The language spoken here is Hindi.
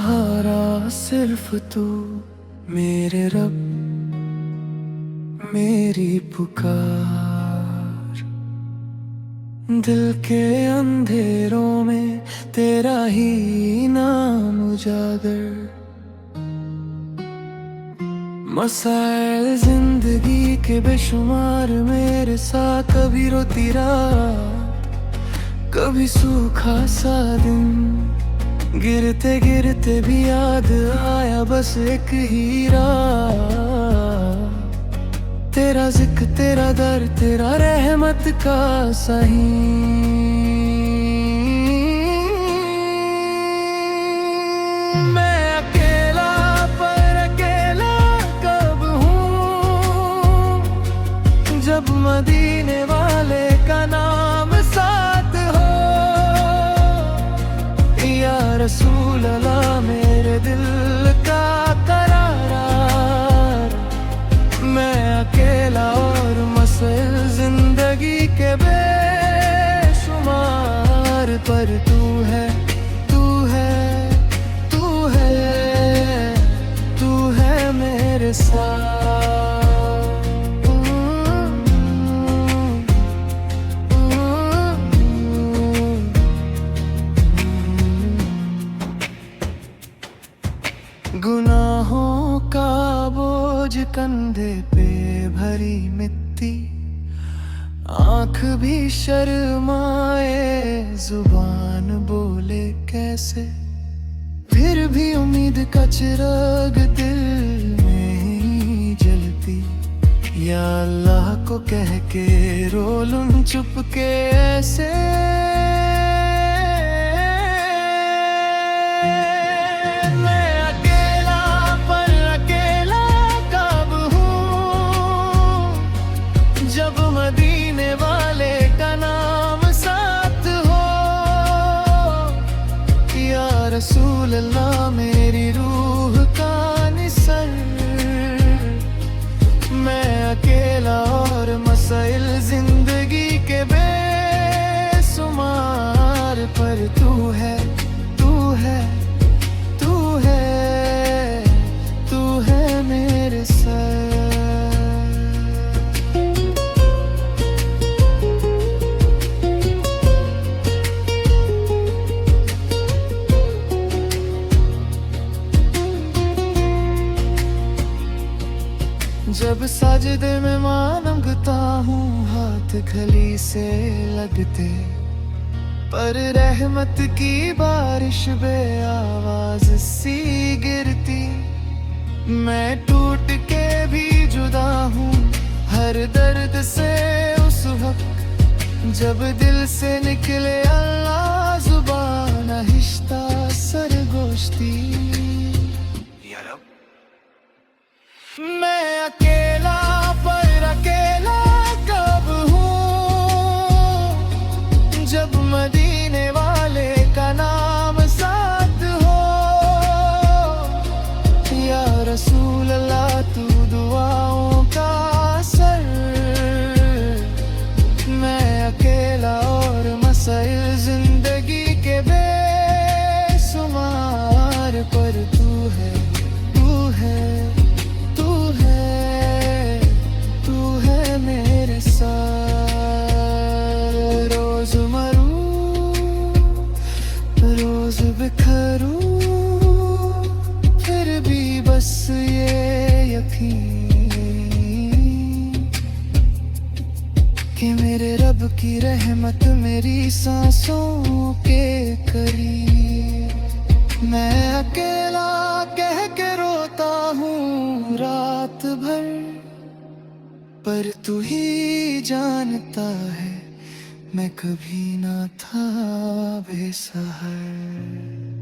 सहारा सिर्फ तू, मेरे रब, मेरी पुकार। दिल के अंधेरों में तेरा ही नाम उजागर। मसाइल जिंदगी के बेशुमार मेरे साथ, कभी रोती रात, कभी सूखा सा दिन। गिरते गिरते भी याद आया बस एक ही राह। तेरा जिक्र, तेरा दर, तेरा रहमत का सही। मैं अकेला पर अकेला कब हूँ, जब मदीने वाले का नाम साथ हो। या रसूल अल्लाह मेरे दिल का करार। मैं अकेला और मसइल जिंदगी के बेशुमार, पर तू है, तू है, तू है, तू है मेरे साथ। गुनाहों का बोझ कंधे पे भरी मिट्टी, आँख भी शर्माए, जुबान बोले कैसे। फिर भी उम्मीद का चिराग दिल में ही जलती। या अल्लाह को कह के रो लूं चुप के ऐसे। जब मदीने वाले का नाम साथ हो। या रसूल अल्लाह मेरी रूह का निसर। मैं अकेला और मसाइल जिंदगी के बेशुमार, पर तू है, तू है, तू है, तू है मेरे साथ। जब साजदे में मांगता हूँ हाथ गली से लगते, पर रहमत की बारिश बे आवाज सी गिरती। मैं टूट के भी जुदा हूँ हर दर्द से उस वक्त, जब दिल से निकले अल्लाह जुबान आहिस्ता सरगोश्ती। मैं अकेला पर अकेला कब हूँ, जब मदीने वाले का नाम साथ हो। या रसूल अल्लाह तू दुआओं का सर। मैं अकेला और मसाइल जिंदगी के बेशुमार, पर तू है, तू है, मेरे साथ। रोज मरूं, रोज बिखरूं, फिर भी बस ये यकीन कि मेरे रब की रहमत मेरी सांसों के करीब। मैं अकेला कह के रोता हूँ रात भर, पर तू ही जानता है मैं कभी ना था बेसहारा।